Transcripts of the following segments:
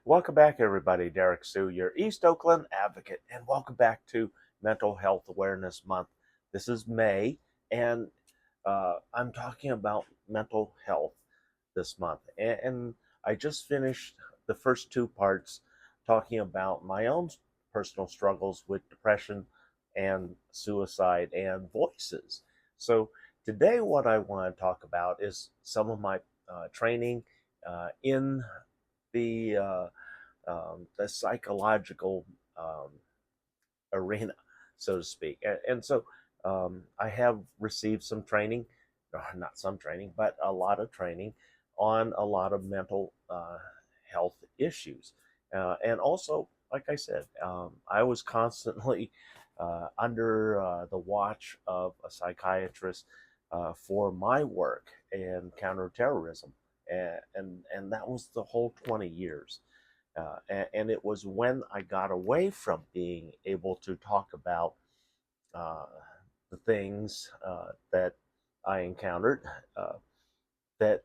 Welcome back, everybody. Derrick Sue, your East Oakland advocate, and welcome back to Mental Health Awareness Month. This is May, and I'm talking about mental health this month. And I just finished the first two parts talking about my own personal struggles with depression and suicide and voices. So today, what I want to talk about is some of my training in the psychological um, arena, so to speak. And so I have received some training, not some training, but a lot of training on a lot of mental health issues. And also, like I said, I was constantly under the watch of a psychiatrist for my work in counterterrorism. And that was the whole 20 years. And it was when I got away from being able to talk about uh, the things that I encountered that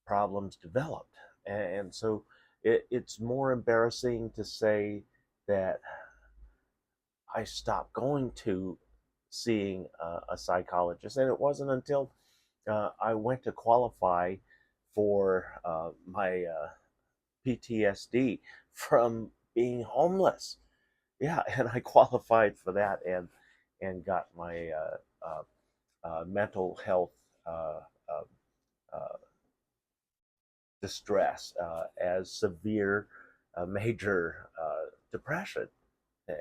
problems developed. And so it's more embarrassing to say that I stopped going to seeing a psychologist. And it wasn't until I went to qualify for my PTSD from being homeless. Yeah, and I qualified for that and got my mental health uh, uh, uh, distress as severe major depression.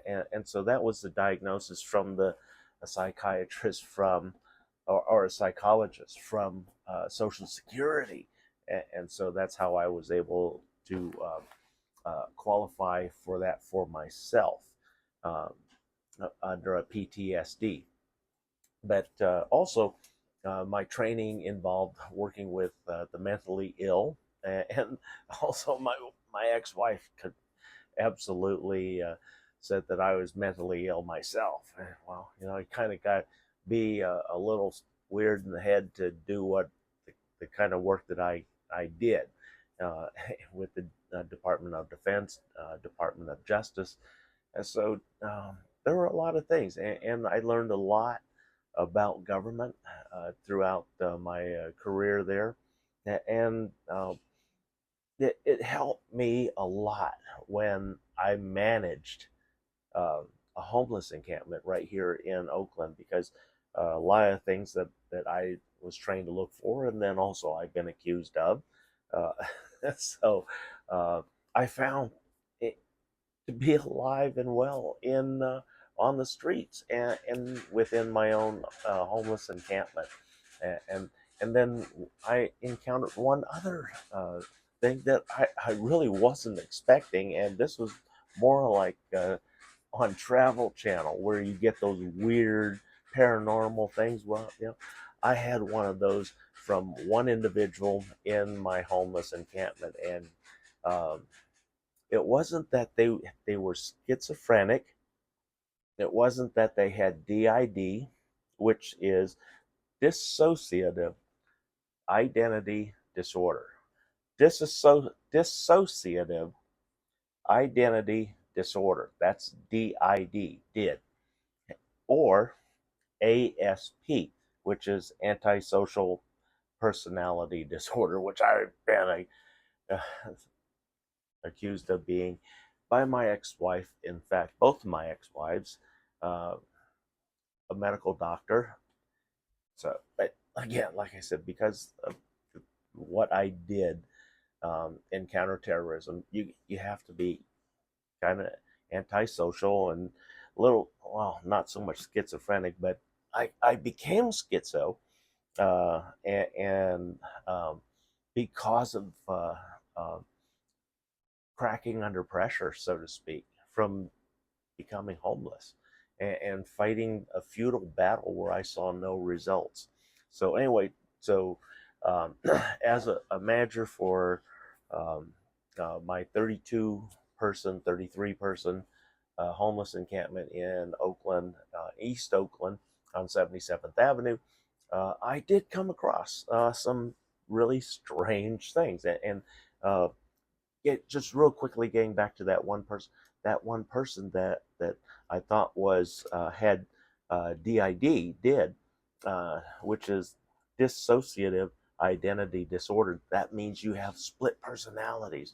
And so that was the diagnosis from the a psychiatrist from or a psychologist from Social Security. And so that's how I was able to qualify for that for myself um, under a PTSD. But also, my training involved working with the mentally ill, and also my ex-wife could absolutely said that I was mentally ill myself. Well, I kind of got be a little weird in the head to do what the kind of work that I did uh, with the Department of Defense, Department of Justice, and so there were a lot of things, and I learned a lot about government throughout my career there, and it helped me a lot when I managed uh, a homeless encampment right here in Oakland because a lot of things that I was trained to look for, and then also I've been accused of. Uh, so uh, I found it to be alive and well in on the streets and within my own homeless encampment, and and then I encountered one other thing that I really wasn't expecting, and this was more like on Travel Channel where you get those weird paranormal things. Well, I had one of those from one individual in my homeless encampment, and um, it wasn't that they were schizophrenic. It wasn't that they had DID, which is dissociative identity disorder. Dissociative identity disorder. That's DID, did, or ASP, which is antisocial personality disorder, which I've been accused of being by my ex-wife. In fact, both of my ex-wives, uh, a medical doctor. So, but again, like I said, because of what I did in counterterrorism, you have to be kind of antisocial and a little, well, not so much schizophrenic, but I became schizo, and because of uh, cracking under pressure, so to speak, from becoming homeless and fighting a futile battle where I saw no results. So anyway, so as a manager for um, my 32 person, 33 person homeless encampment in Oakland, East Oakland on 77th Avenue, I did come across some really strange things. And get just real quickly getting back to that one person that I thought was had did, which is dissociative identity disorder. That means you have split personalities.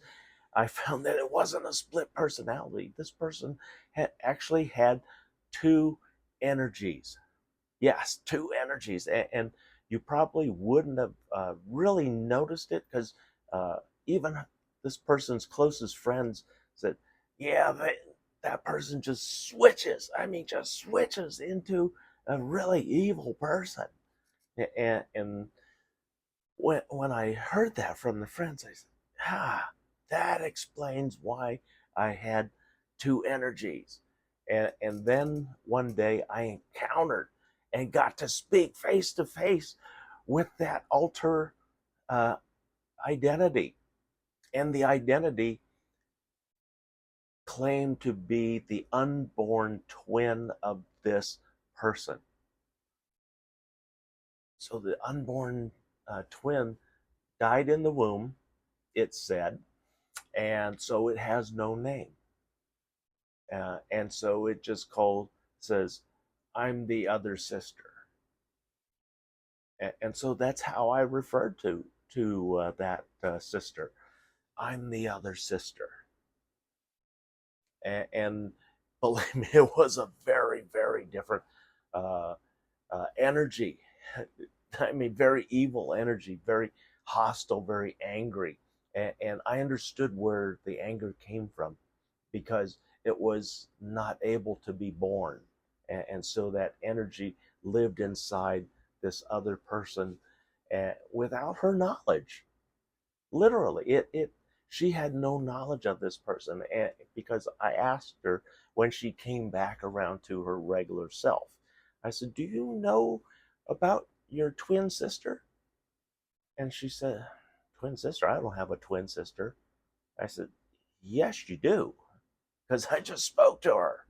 I found that it wasn't a split personality. This person had actually had two energies. Yes, two energies, and you probably wouldn't have really noticed it because even this person's closest friends said, "Yeah, that person just switches. I mean, just switches into a really evil person." And when I heard that from the friends, I said, that explains why I had two energies. And then one day I encountered and got to speak face to face with that alter uh, identity. And the identity claimed to be the unborn twin of this person. So the unborn twin died in the womb, it said, and so it has no name. And so it just says, "I'm the other sister," and so that's how I referred to that sister. I'm the other sister, and believe me, it was a very, very different uh, energy. I mean, very evil energy, very hostile, very angry, and I understood where the anger came from because it was not able to be born. And so that energy lived inside this other person without her knowledge. Literally, she had no knowledge of this person, because I asked her when she came back around to her regular self. I said, "Do you know about your twin sister?" And she said, "Twin sister? I don't have a twin sister." I said, "Yes, you do, because I just spoke to her."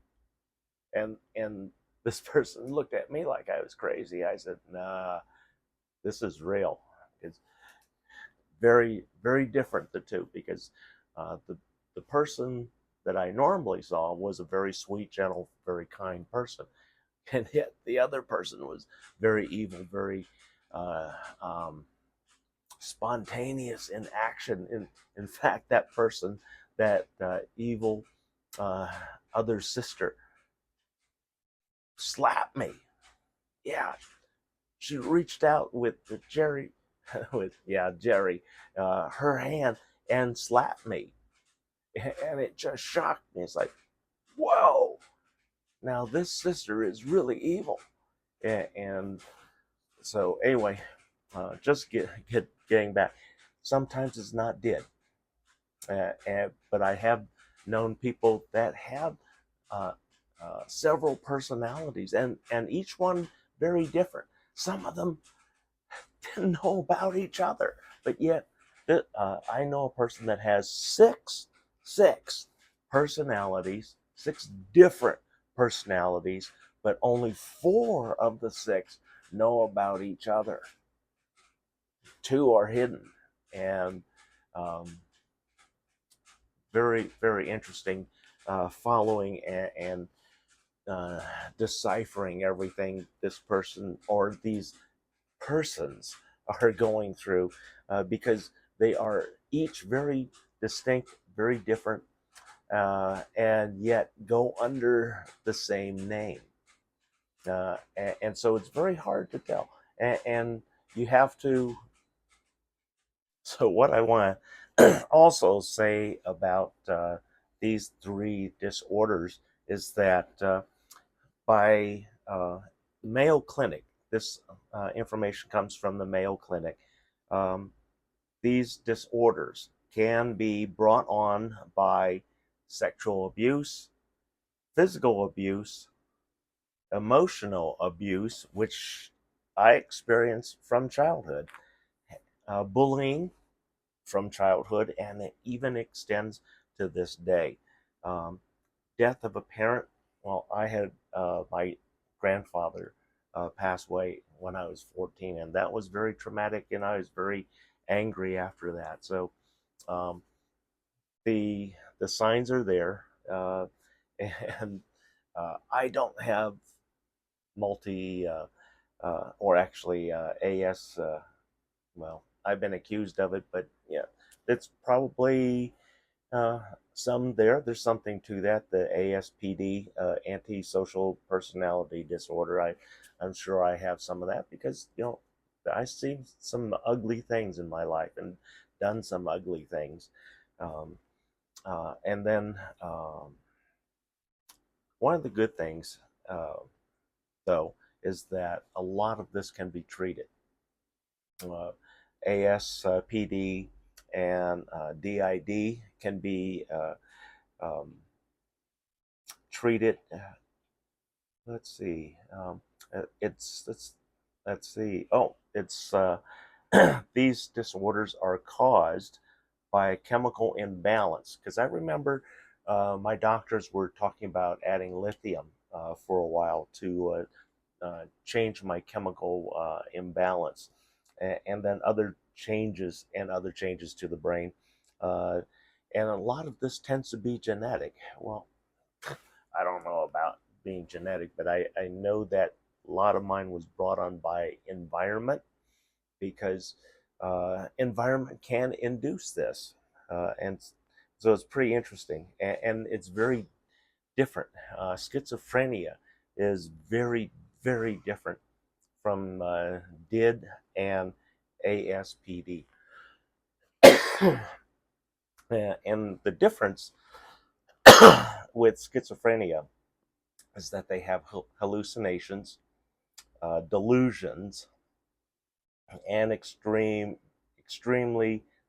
And this person looked at me like I was crazy. I said, "Nah, this is real." It's very, very different, the two, because the person that I normally saw was a very sweet, gentle, very kind person, and yet the other person was very evil, very uh, um, spontaneous in action. In fact, that person, that evil uh, other sister, slapped me. Yeah, she reached out with Jerry, Jerry, her hand, and slapped me, and it just shocked me. It's like, whoa! Now this sister is really evil, and so anyway, just getting back. Sometimes it's not dead, but I have known people that have uh, several personalities, and each one very different. Some of them didn't know about each other, but yet I know a person that has six personalities, six different personalities, but only four of the six know about each other. Two are hidden, and um, very, very interesting, following and uh, deciphering everything this person or these persons are going through, because they are each very distinct, very different, and yet go under the same name. And so it's very hard to tell. And you have to. So, what I want to also say about these three disorders is that by Mayo Clinic, this information comes from the Mayo Clinic. Um, these disorders can be brought on by sexual abuse, physical abuse, emotional abuse, which I experienced from childhood, bullying from childhood, and it even extends to this day. Um, Death of a parent. Well, I had my grandfather pass away when I was 14, and that was very traumatic, and I was very angry after that. So, um, the signs are there, and I don't have multi or actually AS. Well, I've been accused of it, but yeah, it's probably uh, some there. There's something to that. The ASPD, Antisocial Personality Disorder. I'm sure I have some of that because I've seen some ugly things in my life and done some ugly things. Um, and then one of the good things, uh, though, is that a lot of this can be treated. Uh, ASPD and DID can be um, treated. Let's see. Let's see. Oh, it's these disorders are caused by a chemical imbalance. Because I remember my doctors were talking about adding lithium for a while to change my chemical imbalance, and then other changes to the brain. Uh, and a lot of this tends to be genetic. Well, I don't know about being genetic, but I know that a lot of mine was brought on by environment because environment can induce this. And so it's pretty interesting. And it's very different. Schizophrenia is very, very different from DID and ASPD. And the difference with schizophrenia is that they have hallucinations, delusions, and extremely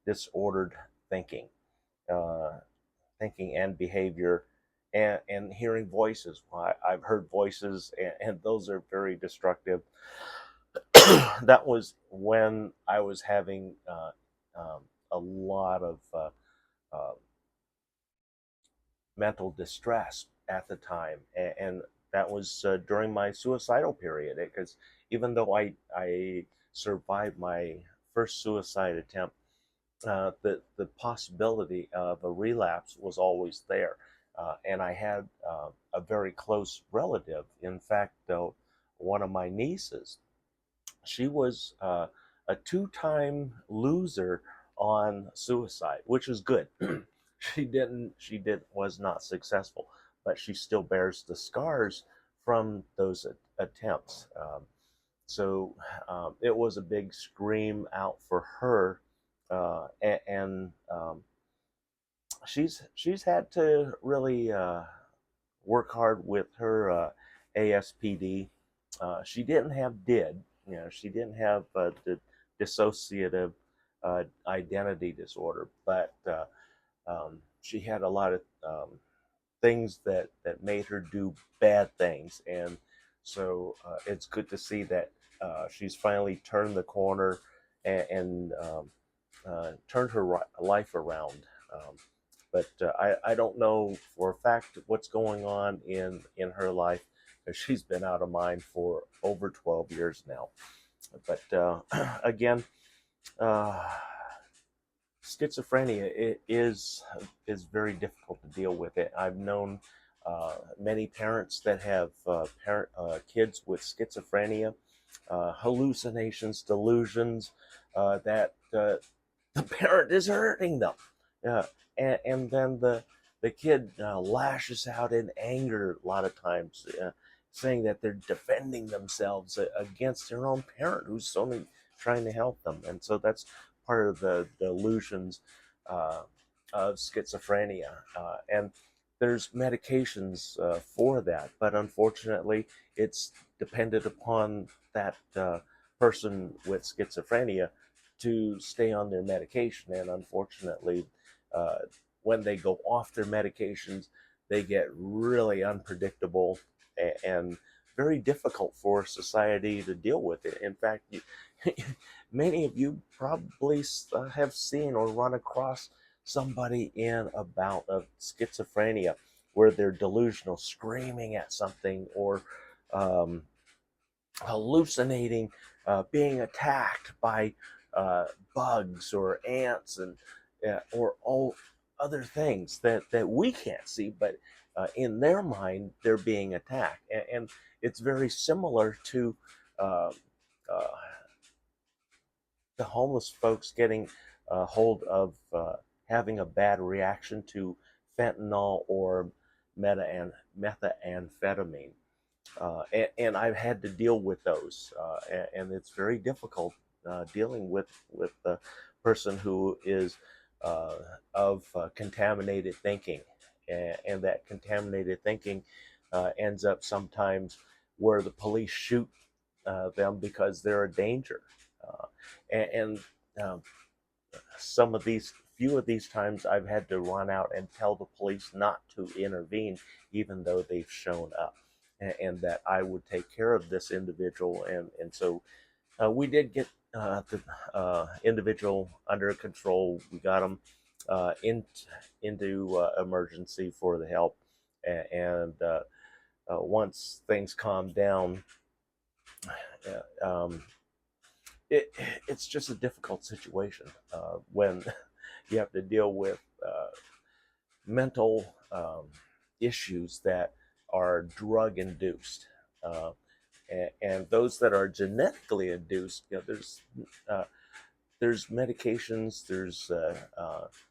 disordered thinking, uh, thinking and behavior, and hearing voices. Well, I've heard voices, and those are very destructive. That was when I was having a lot of uh, mental distress at the time, and that was during my suicidal period. Because even though I survived my first suicide attempt, the possibility of a relapse was always there, and I had a very close relative. In fact, though, one of my nieces, she was a two-time loser on suicide, which is good. She did was not successful, but she still bears the scars from those attempts. So it was a big scream out for her, and she's had to really work hard with her ASPD. She didn't have DID, she didn't have the dissociative identity disorder, but she had a lot of things that made her do bad things, and so it's good to see that she's finally turned the corner and turned her life around. But I don't know for a fact what's going on in her life because she's been out of mind for over 12 years now. But again, uh, schizophrenia is very difficult to deal with. It. I've known many parents that have kids with schizophrenia, hallucinations, delusions, that the parent is hurting them, uh, and then the kid lashes out in anger a lot of times, saying that they're defending themselves against their own parent who's only trying to help them, and so that's part of the delusions uh, of schizophrenia, and there's medications for that, but unfortunately, it's dependent upon that person with schizophrenia to stay on their medication. And unfortunately, uh, when they go off their medications, they get really unpredictable and very difficult for society to deal with it. In fact, many of you probably have seen or run across somebody in a bout of schizophrenia where they're delusional, screaming at something, or um, hallucinating, being attacked by uh, bugs or ants, and or other things that we can't see, but in their mind they're being attacked, and it's very similar to uh, uh, the homeless folks getting a hold of having a bad reaction to fentanyl or methamphetamine. And I've had to deal with those, and it's very difficult dealing with the person who is uh, of contaminated thinking, and that contaminated thinking ends up sometimes where the police shoot them because they're a danger, and um, some of these few of these times I've had to run out and tell the police not to intervene, even though they've shown up, and that I would take care of this individual. And so we did get the individual under control. We got him into emergency for the help, and once things calmed down, um, it, it's just a difficult situation when you have to deal with mental issues that are drug induced. Uh, and those that are genetically induced, uh, there's medications, there's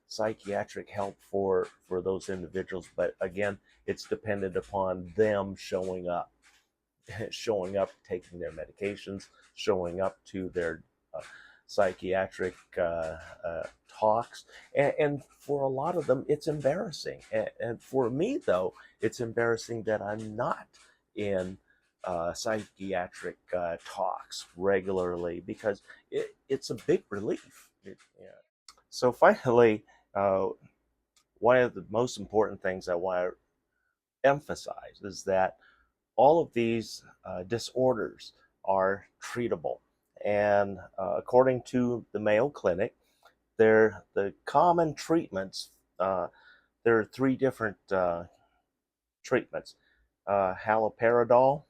psychiatric help for those individuals, but again, it's dependent upon them showing up, showing up, taking their medications, showing up to their psychiatric talks. And for a lot of them, it's embarrassing. And for me, though, it's embarrassing that I'm not in psychiatric talks regularly, because it's a big relief. Yeah. So finally, uh, one of the most important things I want to emphasize is that all of these disorders are treatable. And according to the Mayo Clinic, they're the common treatments. There are three different treatments: haloperidol,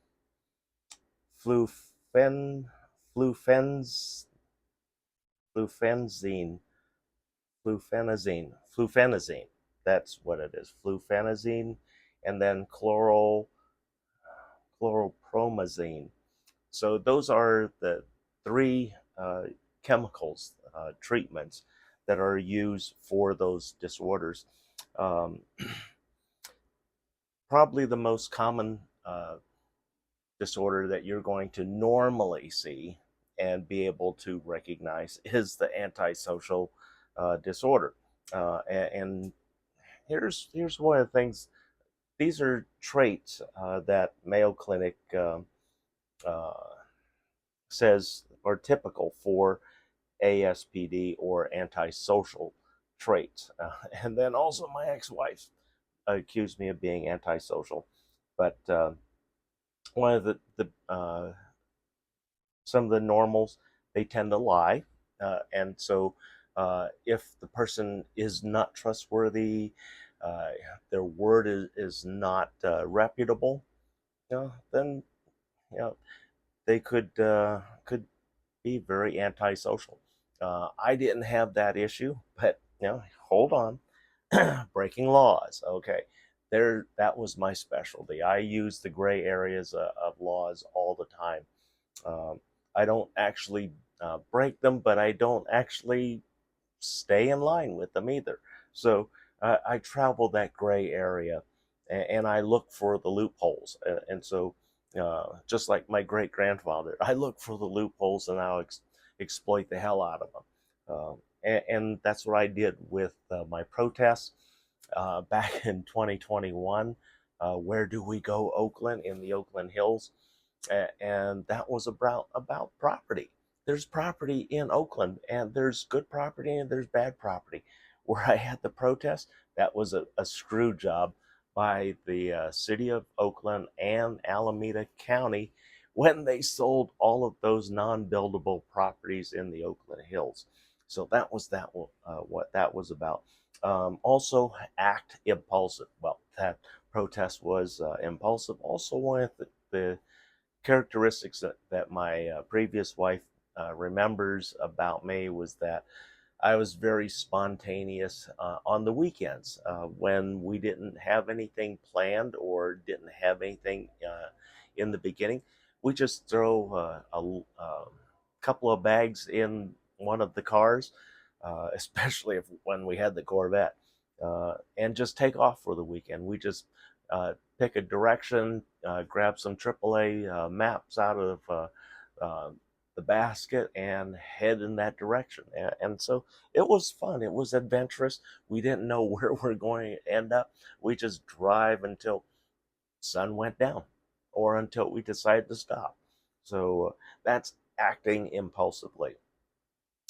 flufen, flufenz, flufenzine, flufenazine. That's what it is. Flufenazine, and then chloropromazine. So those are the three chemicals, treatments that are used for those disorders. Um, Probably the most common disorder that you're going to normally see and be able to recognize is the antisocial disorder. And here's one of the things. These are traits that Mayo Clinic uh, says are typical for ASPD or antisocial traits. And then also, my ex-wife accused me of being antisocial, but one of the some of the normals, they tend to lie, and so if the person is not trustworthy, uh, their word is not reputable, then you know they could be very antisocial. I didn't have that issue, but hold on, breaking laws. Okay, there, that was my specialty. I use the gray areas of laws all the time. Um, I don't actually break them, but I don't actually stay in line with them either. So I travel that gray area, and I look for the loopholes. And so, just like my great grandfather, I look for the loopholes and I'll exploit the hell out of them. And that's what I did with my protests back in 2021. Where do we go, Oakland, in the Oakland Hills? And that was about property. There's property in Oakland, and there's good property and there's bad property. Where I had the protest, that was a screw job by the city of Oakland and Alameda County when they sold all of those non-buildable properties in the Oakland Hills. So that was what that was about. Also, act impulsive. Well, that protest was impulsive. Also, one of the characteristics that my previous wife remembers about me was that I was very spontaneous on the weekends when we didn't have anything planned or didn't have anything in the beginning. We just throw couple of bags in one of the cars, especially when we had the Corvette, and just take off for the weekend. We just pick a direction, grab some AAA maps out of uh, the basket and head in that direction. And so it was fun. It was adventurous. We didn't know where we're going to end up. We just drive until sun went down or until we decided to stop. So that's acting impulsively.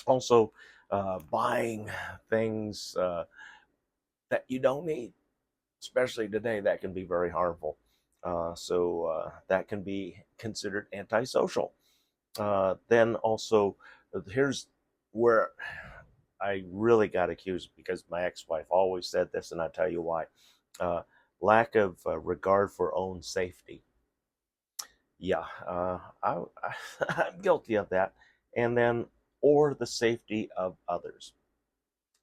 Also, buying things that you don't need, especially today, that can be very harmful. So that can be considered antisocial. Then also, here's where I really got accused because my ex-wife always said this, and I'll tell you why. Uh, Lack of regard for own safety. Yeah, I'm guilty of that. And then, or the safety of others.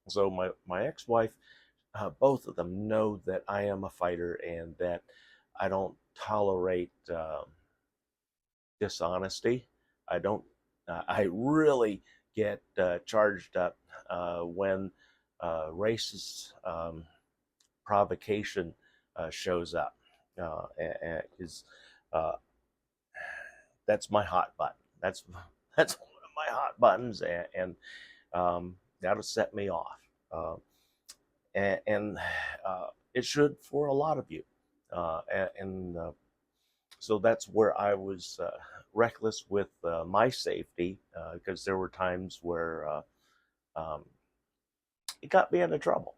So my ex-wife, both of them know that I am a fighter and that I don't tolerate dishonesty. I don't. I really get charged up when racist provocation shows up. Is uh, that's my hot button. That's one of my hot buttons, and that'll set me off. Uh, and it should for a lot of you. And so that's where I was reckless with my safety because there were times where um, it got me into trouble.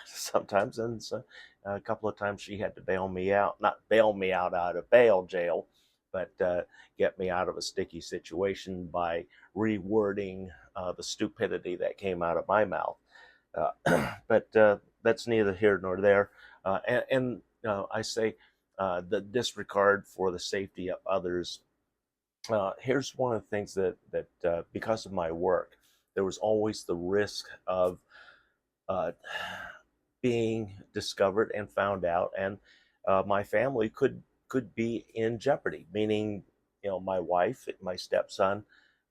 Sometimes, and so, a couple of times she had to bail me out, not bail me out of bail jail, but get me out of a sticky situation by rewording the stupidity that came out of my mouth. But that's neither here nor there. And I say the disregard for the safety of others. Here's one of the things that because of my work, there was always the risk of uh, being discovered and found out, and my family could be in jeopardy. Meaning, my wife, my stepson,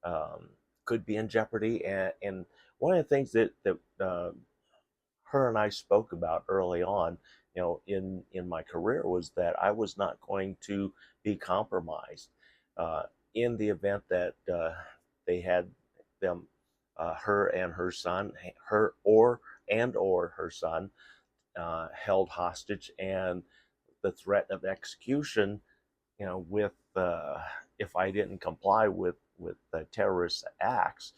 um, could be in jeopardy, and one of the things that her and I spoke about early on, in my career, was that I was not going to be compromised uh, in the event that they had them, her and her son, her or her son, held hostage, and the threat of execution, with if I didn't comply with the terrorist acts,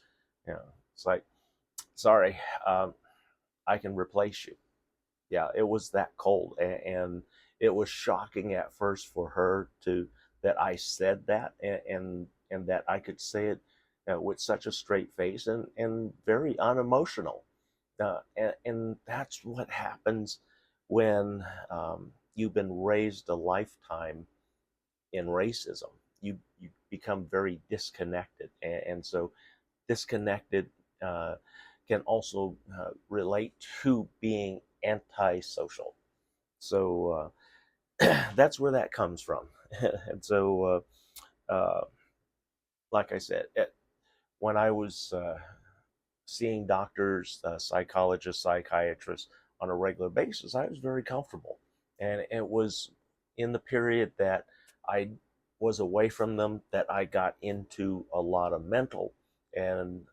it's like, sorry, I can replace you. Yeah, it was that cold, and it was shocking at first for her to that I said that, and that I could say it with such a straight face and very unemotional. And that's what happens when you've been raised a lifetime in racism. You become very disconnected, and so disconnected can also relate to being antisocial. So that's where that comes from. And so, like I said, when I was seeing doctors, psychologists, psychiatrists on a regular basis, I was very comfortable. And it was in the period that I was away from them that I got into a lot of and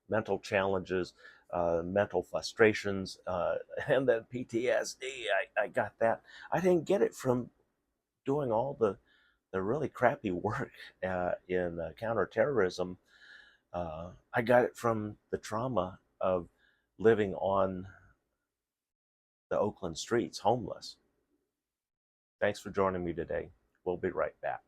mental challenges, mental frustrations, and then PTSD. I got that. I didn't get it from doing all the really crappy work in counterterrorism. I got it from the trauma of living on the Oakland streets, homeless. Thanks for joining me today. We'll be right back.